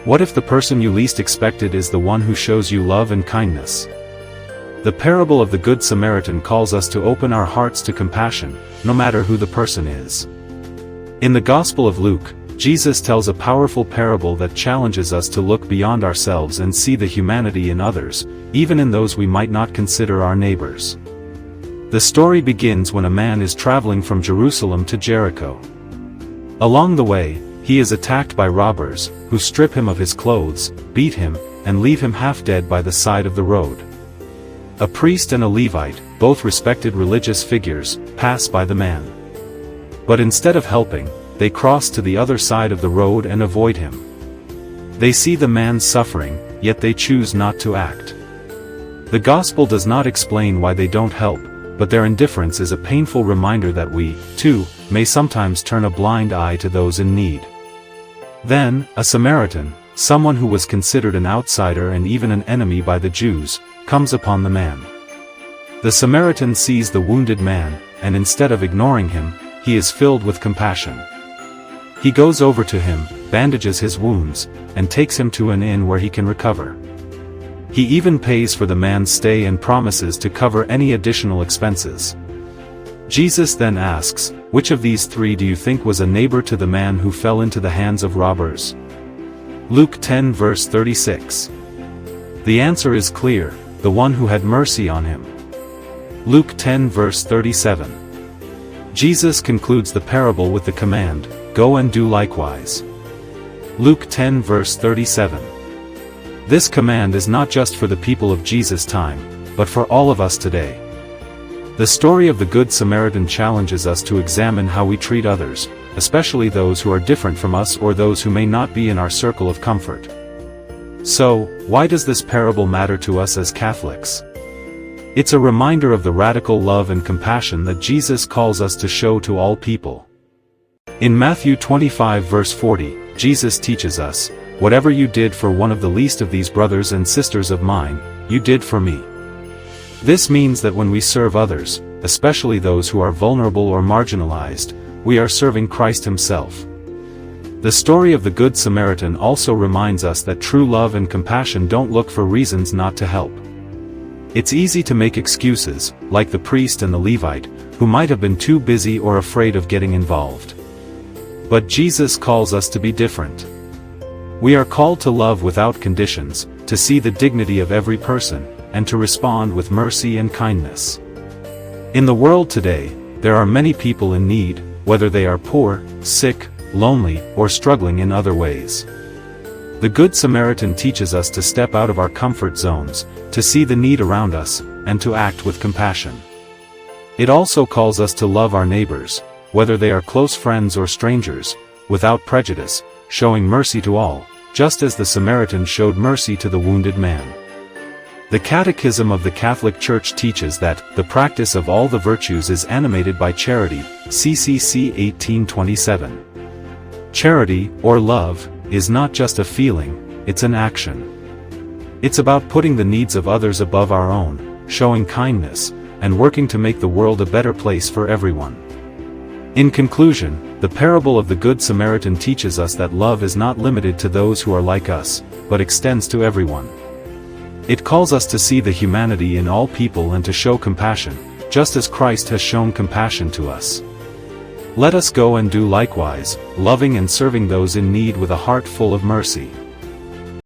What if the person you least expected is the one who shows you love and kindness? The parable of the Good Samaritan calls us to open our hearts to compassion, no matter who the person is. In the Gospel of Luke, Jesus tells a powerful parable that challenges us to look beyond ourselves and see the humanity in others, even in those we might not consider our neighbors. The story begins when a man is traveling from Jerusalem to Jericho. Along the way, he is attacked by robbers, who strip him of his clothes, beat him, and leave him half dead by the side of the road. A priest and a Levite, both respected religious figures, pass by the man. But instead of helping, they cross to the other side of the road and avoid him. They see the man suffering, yet they choose not to act. The gospel does not explain why they don't help, but their indifference is a painful reminder that we, too, may sometimes turn a blind eye to those in need. Then, a Samaritan, someone who was considered an outsider and even an enemy by the Jews, comes upon the man. The Samaritan sees the wounded man, and instead of ignoring him, he is filled with compassion. He goes over to him, bandages his wounds, and takes him to an inn where he can recover. He even pays for the man's stay and promises to cover any additional expenses. Jesus then asks, which of these three do you think was a neighbor to the man who fell into the hands of robbers? Luke 10 verse 36. The answer is clear, the one who had mercy on him. Luke 10 verse 37. Jesus concludes the parable with the command, go and do likewise. Luke 10 verse 37. This command is not just for the people of Jesus' time, but for all of us today. The story of the Good Samaritan challenges us to examine how we treat others, especially those who are different from us or those who may not be in our circle of comfort. So, why does this parable matter to us as Catholics? It's a reminder of the radical love and compassion that Jesus calls us to show to all people. In Matthew 25 verse 40, Jesus teaches us, whatever you did for one of the least of these brothers and sisters of mine, you did for me. This means that when we serve others, especially those who are vulnerable or marginalized, we are serving Christ Himself. The story of the Good Samaritan also reminds us that true love and compassion don't look for reasons not to help. It's easy to make excuses, like the priest and the Levite, who might have been too busy or afraid of getting involved. But Jesus calls us to be different. We are called to love without conditions, to see the dignity of every person, and to respond with mercy and kindness. In the world today, there are many people in need, whether they are poor, sick, lonely, or struggling in other ways. The Good Samaritan teaches us to step out of our comfort zones, to see the need around us, and to act with compassion. It also calls us to love our neighbors, whether they are close friends or strangers, without prejudice, showing mercy to all, just as the Samaritan showed mercy to the wounded man. The Catechism of the Catholic Church teaches that the practice of all the virtues is animated by charity, CCC 1827. Charity, or love, is not just a feeling, it's an action. It's about putting the needs of others above our own, showing kindness, and working to make the world a better place for everyone. In conclusion, the parable of the Good Samaritan teaches us that love is not limited to those who are like us, but extends to everyone. It calls us to see the humanity in all people and to show compassion, just as Christ has shown compassion to us. Let us go and do likewise, loving and serving those in need with a heart full of mercy.